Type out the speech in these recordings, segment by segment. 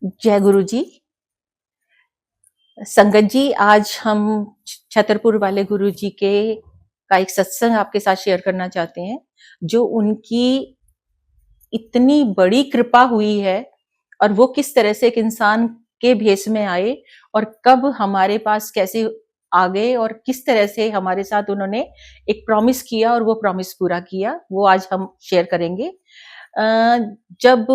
जय गुरु जी। संगत जी, आज हम छतरपुर वाले गुरु जी के का एक सत्संग आपके साथ शेयर करना चाहते हैं, जो उनकी इतनी बड़ी कृपा हुई है और वो किस तरह से एक इंसान के भेष में आए और कब हमारे पास कैसे आ गए और किस तरह से हमारे साथ उन्होंने एक प्रॉमिस किया और वो प्रॉमिस पूरा किया, वो आज हम शेयर करेंगे। अ, जब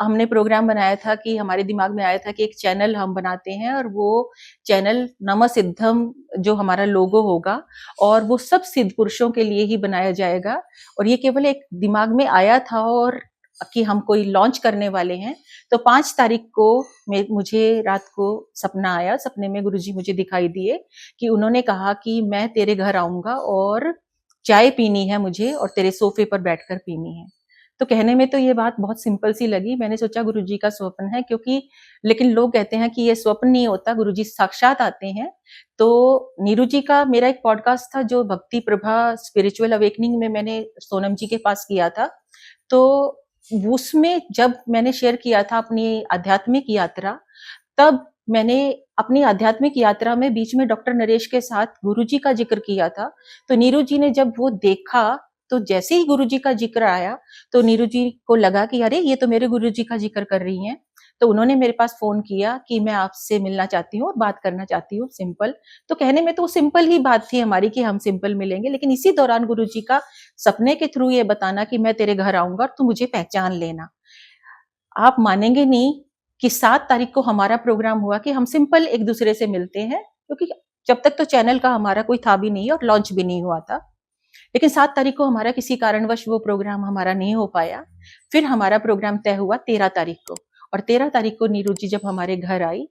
हमने प्रोग्राम बनाया था कि हमारे दिमाग में आया था कि एक चैनल हम बनाते हैं और वो चैनल नमः सिद्धम जो हमारा लोगो होगा और वो सब सिद्ध पुरुषों के लिए ही बनाया जाएगा और ये केवल एक दिमाग में आया था और कि हम कोई लॉन्च करने वाले हैं। तो 5 तारीख को मुझे रात को सपना आया, सपने में गुरुजी मुझे दिखाई दिए कि उन्होंने कहा कि मैं तेरे घर आऊँगा और चाय पीनी है मुझे और तेरे सोफ़े पर बैठकर पीनी है। तो कहने में तो ये बात बहुत सिंपल सी लगी, मैंने सोचा गुरुजी का स्वप्न है क्योंकि लेकिन लोग कहते हैं कि ये स्वप्न नहीं होता, गुरुजी साक्षात आते हैं। तो नीरू जी का मेरा एक पॉडकास्ट था जो भक्ति प्रभा स्पिरिचुअल अवेकनिंग में मैंने सोनम जी के पास किया था। तो उसमें जब मैंने शेयर किया था अपनी आध्यात्मिक यात्रा, तब मैंने अपनी आध्यात्मिक यात्रा में बीच में डॉक्टर नरेश के साथ गुरुजी का ज़िक्र किया था। तो नीरू जी ने जब वो देखा, तो जैसे ही गुरुजी का ज़िक्र आया, तो नीरू जी को लगा कि अरे! ये तो मेरे गुरुजी का ज़िक्र कर रही हैं। तो उन्होंने मेरे पास फ़ोन किया कि मैं आपसे मिलना चाहती हूँ और बात करना चाहती हूँ, सिंपल। तो कहने में तो वो सिंपल ही बात थी हमारी कि हम सिंपल मिलेंगे, लेकिन इसी दौरान गुरुजी का सपने के थ्रू ये बताना कि मैं तेरे घर आऊँगा और तू मुझे पहचान लेना। आप मानेंगे नहीं कि 7 तारीख को हमारा प्रोग्राम हुआ कि हम सिंपल एक-दूसरे से मिलते हैं, क्योंकि जब तक तो चैनल का हमारा कोई था भी नहीं और लॉन्च भी नहीं हुआ था। लेकिन 7 तारीख को हमारा किसी कारणवश वो प्रोग्राम हमारा नहीं हो पाया। फिर हमारा प्रोग्राम तय हुआ 13 तारीख को और 13 तारीख को नीरू जी जब हमारे घर आई,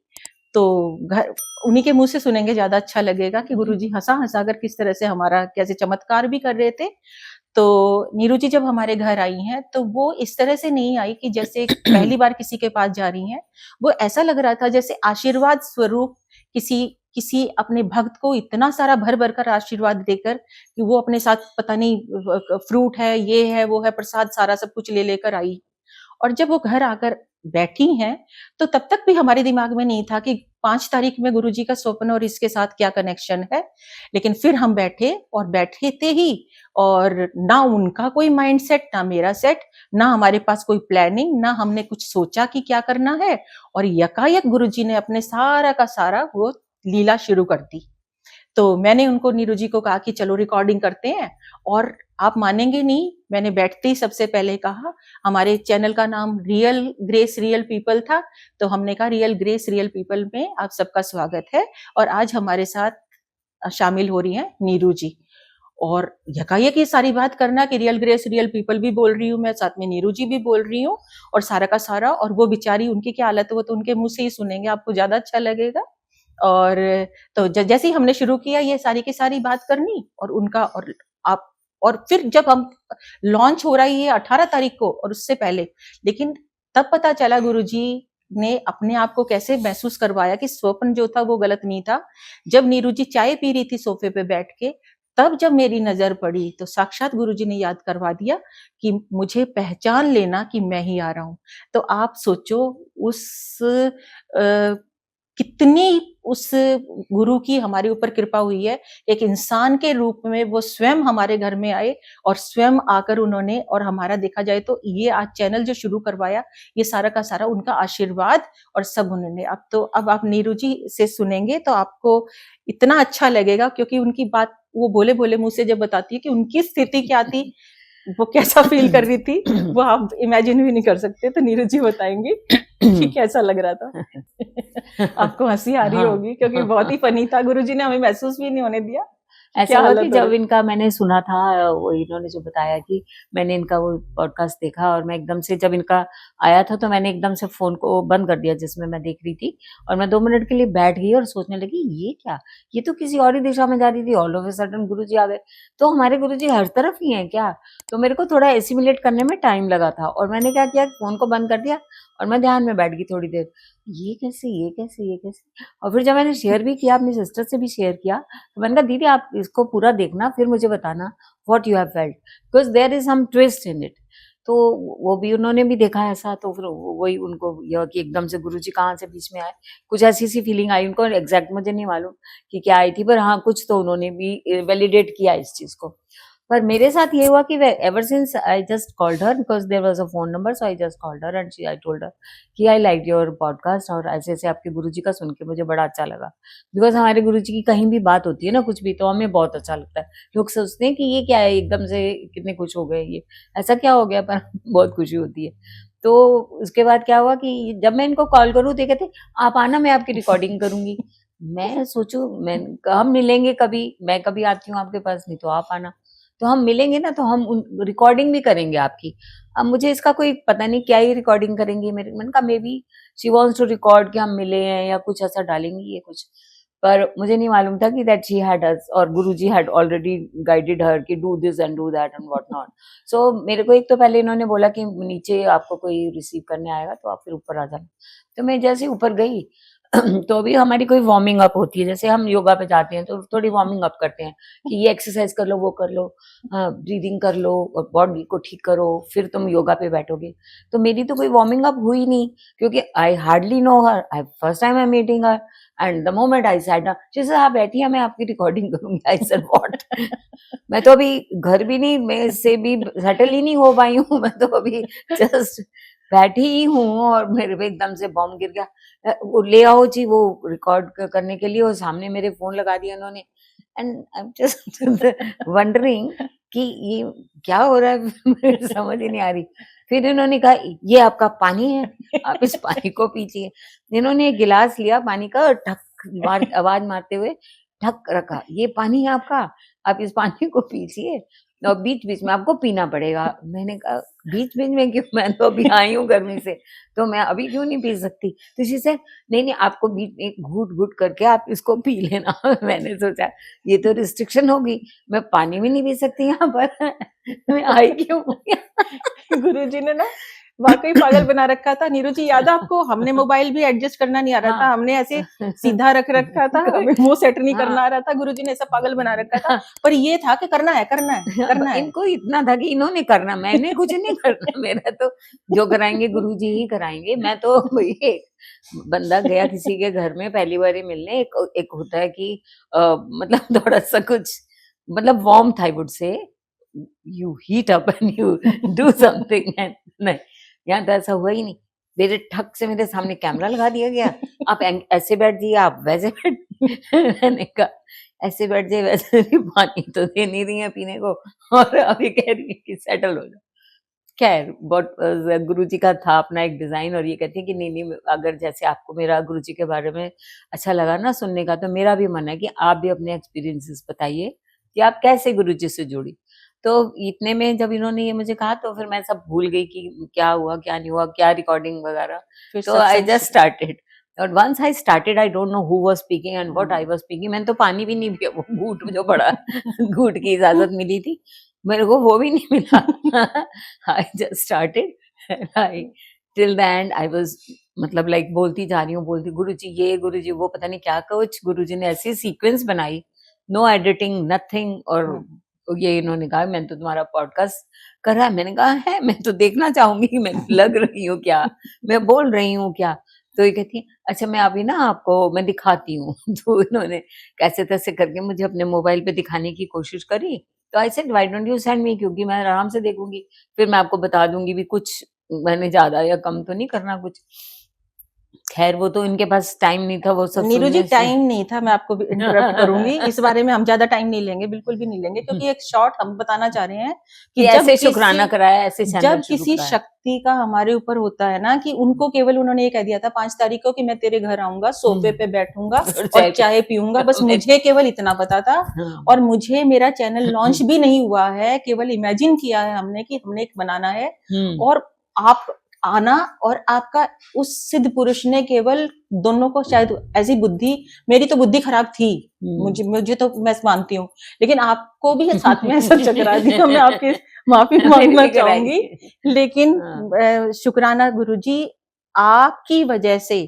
तो घर उन्हीं के मुँह से सुनेंगे ज़्यादा अच्छा लगेगा कि गुरुजी हँसा-हँसा कर किस तरह से हमारा कैसे चमत्कार भी कर रहे थे। तो नीरू जी जब हमारे घर आई हैं, तो वो इस तरह से नहीं आई कि जैसे पहली बार किसी के पास जा रही हैं। वो ऐसा लग रहा था जैसे आशीर्वाद स्वरूप किसी किसी अपने भक्त को इतना सारा भर-भर कर आशीर्वाद देकर कि वो अपने साथ पता नहीं फ्रूट है, ये है, वो है, प्रसाद सारा सब कुछ ले लेकर आई। और जब वो घर आकर बैठी हैं, तो तब तक भी हमारे दिमाग में नहीं था कि 5 तारीख में गुरुजी का स्वप्न और इसके साथ क्या कनेक्शन है। लेकिन फिर हम बैठे और बैठे थे ही और ना उनका कोई माइंड सेट, ना मेरा सेट, ना हमारे पास कोई प्लानिंग, ना हमने कुछ सोचा कि क्या करना है और यकायक गुरुजी ने अपने सारा का सारा वो लीला शुरू कर दी। तो मैंने उनको नीरू जी को कहा कि चलो रिकॉर्डिंग करते हैं और आप मानेंगे नहीं, मैंने बैठते ही सबसे पहले कहा, हमारे चैनल का नाम रियल ग्रेस रियल पीपल था, तो हमने कहा रियल ग्रेस रियल पीपल में आप सबका स्वागत है और आज हमारे साथ शामिल हो रही हैं नीरू जी। और यकायक ये सारी बात करना कि रियल ग्रेस रियल पीपल भी बोल रही हूँ मैं, साथ में नीरू जी भी बोल रही हूँ और सारा का सारा और वो बेचारी उनकी क्या हालत है, वो तो उनके मुँह से ही सुनेंगे, आपको ज़्यादा अच्छा लगेगा। और तो जैसे ही हमने शुरू किया ये सारी की सारी बात करनी और उनका और आप और फिर जब हम लॉन्च हो रही है 18 तारीख को और उससे पहले, लेकिन तब पता चला गुरुजी ने अपने आप को कैसे महसूस करवाया कि स्वप्न जो था वो गलत नहीं था। जब नीरू जी चाय पी रही थी सोफे पे बैठ के, तब जब मेरी नजर पड़ी तो साक्षात गुरुजी ने याद करवा दिया कि मुझे पहचान लेना कि मैं ही आ रहा हूँ। तो आप सोचो उस कितनी उस गुरु की हमारे ऊपर कृपा हुई है। एक इंसान के रूप में वो स्वयं हमारे घर में आए और स्वयं आकर उन्होंने और हमारा देखा जाए तो ये आज चैनल जो शुरू करवाया, ये सारा का सारा उनका आशीर्वाद और सब उन्होंने। अब आप नीरू जी से सुनेंगे तो आपको इतना अच्छा लगेगा क्योंकि उनकी बात वो भोले-भोले मुँह से जब बताती है कि उनकी स्थिति क्या थी, वो कैसा फ़ील कर रही थी, वो आप इमेजिन भी नहीं कर सकते। तो नीरू जी बताएँगी कि कैसा लग रहा था। आपको हँसी आ रही हाँ, होगी क्योंकि बहुत ही फ़नी था, गुरुजी ने हमें महसूस भी नहीं होने दिया कि ऐसा क्या हुआ कि हालत हो जब रही। इनका मैंने सुना था, वो इन्होंने जो बताया कि मैंने इनका वो पॉडकास्ट देखा और मैं एकदम से जब इनका आया था तो मैंने एकदम से फ़ोन को बंद कर दिया जिसमें मैं देख रही थी और मैं 2 मिनट के लिए बैठ गई और सोचने लगी ये क्या? ये तो किसी और ही दिशा में जा रही थी, ऑल ऑफ अ सडन गुरुजी आ गए। तो हमारे गुरुजी हर तरफ ही हैं क्या? तो मेरे को थोड़ा एसिमिलेट करने में टाइम लगा था और मैंने क्या किया, फ़ोन को बंद कर दिया और मैं ध्यान में बैठ गई थोड़ी देर। ये कैसे, ये कैसे, ये कैसे? और फिर जब मैंने शेयर भी किया, अपनी सिस्टर से भी शेयर किया, तो मैंने कहा दीदी आप इसको पूरा देखना फिर मुझे बताना what you have felt because there is some twist in it. तो वो भी उन्होंने भी देखा ऐसा, तो फिर वही उनको यह कि एकदम से गुरुजी कहाँ से बीच में आए, कुछ ऐसी सी फीलिंग आई उनको, एग्जैक्ट मुझे नहीं मालूम कि क्या आई थी, पर हाँ कुछ तो उन्होंने भी वैलिडेट किया इस चीज को। पर मेरे साथ ये हुआ कि ever since I just called her because there was a phone number, so I just called her and I told her कि आई लाइक योर पॉडकास्ट, और ऐसे ऐसे आपके गुरुजी का सुन के मुझे बड़ा अच्छा लगा। बिकॉज हमारे गुरुजी की कहीं भी बात होती है ना, कुछ भी, तो हमें बहुत अच्छा लगता है। लोग सोचते हैं कि ये क्या है, एकदम से कितने खुश हो गए, ये ऐसा क्या हो गया, पर बहुत खुशी होती है। तो उसके बाद क्या हुआ कि जब मैं इनको कॉल करूँ तो ये कहते आप आना, मैं आपकी रिकॉर्डिंग करूंगी। मैं सोचू, मैं हम मिलेंगे कभी, मैं कभी आती हूँ आपके पास, नहीं तो आप आना, तो हम मिलेंगे ना, तो हम रिकॉर्डिंग भी करेंगे आपकी। अब मुझे इसका कोई पता नहीं क्या ही रिकॉर्डिंग करेंगी, मेरे मन का maybe she wants to record कि हम मिले हैं या कुछ ऐसा डालेंगी ये कुछ, पर मुझे नहीं मालूम था कि दैट शी हैड अस, और Guruji had already guided her कि do this and do that and what not. So मेरे को एक तो पहले इन्होंने बोला कि नीचे आपको कोई रिसीव करने आएगा तो आप फिर ऊपर आ जाना, तो मैं जैसे ऊपर गई तो अभी हमारी कोई वार्मिंग अप होती है, जैसे हम योगा पे जाते हैं तो थोड़ी वार्मिंग अप करते हैं कि ये एक्सरसाइज कर लो, वो कर लो, ब्रीदिंग कर लो और बॉडी को ठीक करो, फिर तुम योगा पे बैठोगे। तो मेरी तो कोई वार्मिंग अप हुई नहीं, क्योंकि I hardly know her, I first time I meeting her, and the moment I sat down, she said आप बैठिए, मैं आपकी रिकॉर्डिंग करूंगी। आई सेड व्हाट मैं तो अभी घर भी नहीं, मैं इससे भी सेटल ही नहीं हो पाई हूँ, मैं तो अभी जस्ट बैठी ही हूँ और मेरे पे एकदम से बॉम्ब गिर गया। वो ले आओ जी, वो रिकॉर्ड करने के लिए, और सामने मेरे फोन लगा दिया उन्होंने, and I am just wondering कि ये क्या हो रहा है मुझे समझ ही नहीं आ रही। फिर इन्होंने कहा ये आपका पानी है, आप इस पानी को पीजिए। इन्होंने एक गिलास लिया पानी का और ठक आवाज मारते हुए ढक रखा, ये पानी है आपका, आप इस पानी को पीजिए और बीच बीच में आपको पीना पड़ेगा। मैंने कहा बीच बीच में क्यों, मैं तो अभी आई हूँ गर्मी से, तो मैं अभी क्यों नहीं पी सकती। तो शी सेड नहीं नहीं, आपको बीच में घूट घूट करके आप इसको पी लेना। मैंने सोचा ये तो रिस्ट्रिक्शन होगी, मैं पानी भी नहीं पी सकती यहाँ पर, मैं आई क्यों। गुरुजी ने ना वाकई पागल बना रखा था। नीरू जी याद है आपको, हमने मोबाइल भी एडजस्ट करना नहीं आ रहा था, हाँ हमने ऐसे सीधा रख रखा था, हमें वो सेट नहीं हाँ करना आ रहा था, गुरुजी ने ऐसा पागल बना रखा था। पर ये था कि करना है करना है करना है। इनको इतना था कि इन्होंने करना, मैंने कुछ नहीं करना, मेरा तो जो कराएंगे गुरुजी ही कराएंगे। मैं तो वही एक बंदा गया किसी के घर में पहली बार ही मिलने, एक होता है कि मतलब थोड़ा सा कुछ, मतलब warmth I would say, you heat up and you do something, and नहीं, यहाँ तो ऐसा हुआ ही नहीं। मेरे ठक से मेरे सामने कैमरा लगा दिया गया, आप ऐसे बैठ जाइए, आप वैसे बैठ। मैंने कहा ऐसे बैठ जाइए, वैसे भी पानी तो दे नहीं रही है पीने को, और अभी कह रही है कि सेटल हो जाओ। खैर बहुत गुरुजी का था अपना एक डिजाइन, और ये कहती है कि नहीं नहीं, अगर जैसे आपको मेरा गुरुजी के बारे में अच्छा लगा ना सुनने का, तो मेरा भी मन है कि आप भी अपने एक्सपीरियंसेस बताइए कि आप कैसे गुरुजी से जुड़ी। तो इतने में जब इन्होंने ये मुझे कहा, तो फिर मैं सब भूल गई कि क्या हुआ क्या नहीं हुआ, क्या रिकॉर्डिंग वगैरह। फिर तो आई सत्संग जस्ट स्टार्टेड, और once I started I don't know who was speaking and what I was speaking. मैंने तो पानी भी नहीं पिया, वो घूट जो बड़ा घूट की इजाजत मिली थी, मेरे को वो भी नहीं मिला। I just started, I till the and I was, मतलब लाइक बोलती जा रही हूँ, बोलती गुरुजी ये गुरुजी वो, पता नहीं क्या कुछ गुरुजी ने ऐसी सीक्वेंस बनाई, नो एडिटिंग नथिंग। और ये इन्होंने कहा मैंने तो तुम्हारा पॉडकास्ट करा है। मैंने कहा है, मैं तो देखना चाहूंगी कि मैं लग रही हूँ क्या, मैं बोल रही हूँ क्या। तो ये कहती है अच्छा मैं अभी ना आपको मैं दिखाती हूँ। तो इन्होंने कैसे तैसे करके मुझे अपने मोबाइल पे दिखाने की कोशिश करी। तो I said why don't you send me, क्योंकि मैं आराम से देखूंगी, फिर मैं आपको बता दूंगी भी, कुछ मैंने ज्यादा या कम तो नहीं करना कुछ। खैर वो तो इनके पास टाइम नहीं था वो सब नीरू जी सुनने से। टाइम नहीं था, मैं आपको इंटरप्ट करूंगी, इस बारे में हम ज्यादा टाइम नहीं लेंगे, बिल्कुल भी नहीं लेंगे, क्योंकि एक शॉर्ट हम बताना चाह रहे हैं कि कि जब ऐसे शुक्राना कराया, ऐसे जब चैनल शुरू किसी कराया। शक्ति का हमारे ऊपर होता है ना, कि उनको केवल उन्होंने ये कह दिया था 5 तारीख को कि मैं तेरे घर आऊंगा, सोफे पे बैठूंगा और चाय पीऊंगा, बस मुझे केवल इतना पता था। और मुझे मेरा चैनल लॉन्च भी नहीं हुआ है, केवल इमेजिन किया है हमने कि हमने एक बनाना है, और आप आना, और आपका उस सिद्ध पुरुष ने केवल दोनों को, शायद ऐसी बुद्धि, मेरी तो बुद्धि खराब थी, मुझे तो मैं मानती हूँ, लेकिन आपको भी साथ में ऐसा चकरा दिया, मैं आपकी माफी मांगना चाहूंगी। लेकिन शुक्राना गुरुजी, आपकी वजह से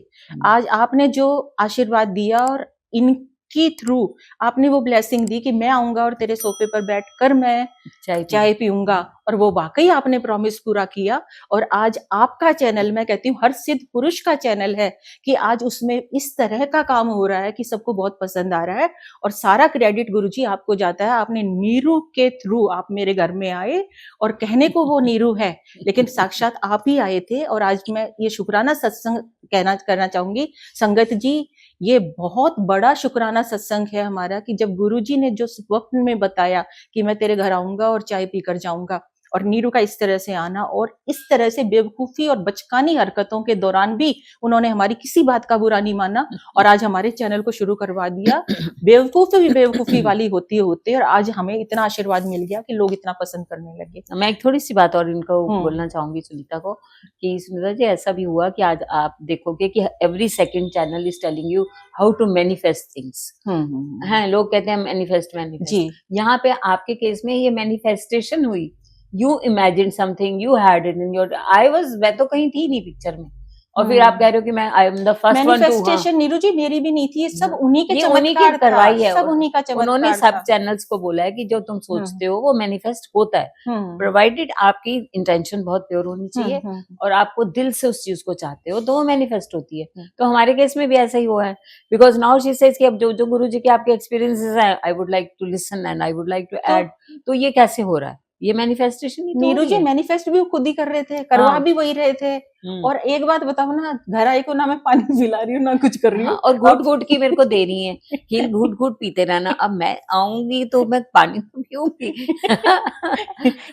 आज आपने जो आशीर्वाद दिया, और इनकी थ्रू आपने वो ब्लेसिंग दी कि मैं आऊंगा और तेरे सोफे पर बैठकर मैं चाय पीऊंगा, और वो वाकई आपने प्रॉमिस पूरा किया। और आज आपका चैनल, मैं कहती हूँ हर सिद्ध पुरुष का चैनल है कि आज उसमें इस तरह का काम हो रहा है कि सबको बहुत पसंद आ रहा है। और सारा क्रेडिट गुरुजी आपको जाता है। आपने नीरू के थ्रू आप मेरे घर में आए, और कहने को वो नीरू है लेकिन साक्षात आप ही आए थे। और आज मैं ये शुक्राना सत्संग करना चाहूंगी संगत जी, ये बहुत बड़ा शुक्राना सत्संग है हमारा कि जब गुरुजी ने जो स्वप्न में बताया कि मैं तेरे घर आऊंगा और चाय पीकर जाऊंगा, और नीरू का इस तरह से आना और इस तरह से बेवकूफी और बचकानी हरकतों के दौरान भी उन्होंने हमारी किसी बात का बुरा नहीं माना और आज हमारे चैनल को शुरू करवा दिया। बेवकूफी वाली होते होते और आज हमें इतना आशीर्वाद मिल गया कि लोग इतना पसंद करने लगे। मैं एक थोड़ी सी बात और इनको बोलना चाहूंगी सुनीता को, कि सुनीता जी ऐसा भी हुआ कि आज आप देखोगे कि every second channel is telling you how to manifest things. हैं, लोग कहते हैं मैनिफेस्ट जी। यहाँ पे आपके केस में ये मैनिफेस्टेशन हुई। You imagined something, you had it in your, मैं तो कहीं थी नहीं पिक्चर में, और फिर आप कह रहे हो कि मैं I am the first one to. Manifestation Neeru ji मेरी भी नहीं थी, ये सब उन्हीं के उन्हीं की चमत्कार करवाई है, सब उन्हीं का चमत्कार उन्होंने सब था। चैनल्स को बोला है कि जो तुम सोचते हो वो मैनिफेस्ट होता है, प्रोवाइडेड आपकी इंटेंशन बहुत प्योर होनी चाहिए और आपको दिल से उस चीज को चाहते हो तो वो मैनिफेस्ट होती है। तो हमारे केस में भी ऐसा ही हुआ है, बिकॉज नाउ शी सेज कि अब जो गुरु जी के आपके एक्सपीरियंसेस हैं, I would like to listen and I would like to add. तो ये कैसे हो रहा है? ये मैनिफेस्टेशन ही तो नीरू जी मैनिफेस्ट भी खुद ही कर रहे थे, करवा भी वही रहे थे। और एक बात बताओ ना, घर आई को ना मैं पानी पिला रही हूँ ना कुछ कर रही हूँ, और घूट घूट की मेरे को दे रही है कि घूट घूट पीते रहना। अब मैं आऊंगी तो मैं पानी तो पीऊंगी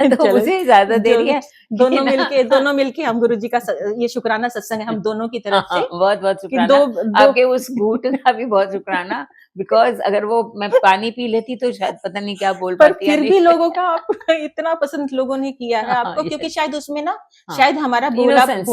तो मुझे ज्यादा दे रही है। दोनों मिलके हम गुरु जी का ये शुक्राना सत्संग है हम दोनों की तरफ से। बहुत बहुत शुक्राना आपके उस घूट का भी बहुत शुक्राना, बिकॉज अगर वो मैं पानी पी लेती तो शायद पता नहीं क्या बोल पाती। फिर भी लोगों का आपको इतना पसंद लोगों ने किया है आपको, क्योंकि शायद उसमें ना शायद हमारा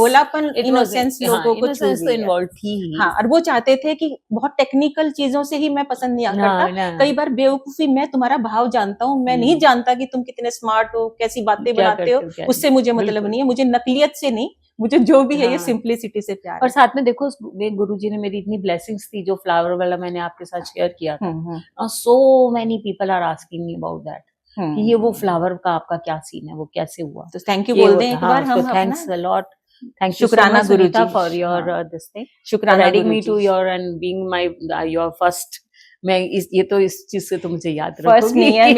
भोलापन, इनोसेंस लोगों को छू तो इन्वॉल्व थी। हाँ, और वो चाहते थे कि बहुत टेक्निकल चीजों से ही मैं पसंद नहीं करता। कई बार बेवकूफी, मैं तुम्हारा भाव जानता हूँ, मैं नहीं जानता कि तुम कितने स्मार्ट हो, कैसी बातें बनाते हो, उससे मुझे मतलब नहीं है। मुझे नकलियत से नहीं, मुझे जो भी है ये सिंपलिसिटी से प्यार है। और साथ में देखो गुरुजी ने मेरी इतनी ब्लेसिंग्स थी, जो फ्लावर वाला मैंने आपके साथ शेयर किया था, so many people are asking me about that कि ये वो फ्लावर का आपका क्या सीन है, वो कैसे हुआ। तो थैंक यू बोल दें एक बार हम। Thanks a lot, thank you शुक्राना Guruji for your this thing, शुक्राना adding me to your and being my your first. मैं ये तो इस चीज से तो मुझे याद रखूंगी। फर्स्ट नहीं है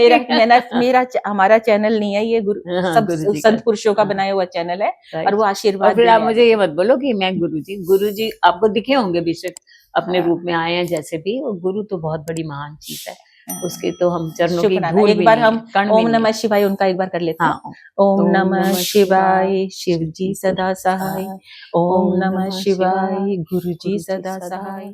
मेरा हमारा चैनल नहीं है ये, सब संत पुरुषों का बनाया हुआ चैनल है और वो आशीर्वाद। और फिर आप मुझे ये मत बोलो कि मैं गुरुजी आपको दिखे होंगे बेशक अपने रूप में आए हैं जैसे भी, और गुरु तो बहुत बड़ी महान चीज है, उसके तो हम चरणों की धूल एक बार हम ओम नमः शिवाय उनका एक बार कर लेते हैं। ओम नमः शिवाय शिव जी सदा सहाय, ओम नमः शिवाय गुरु जी सदा सहाय,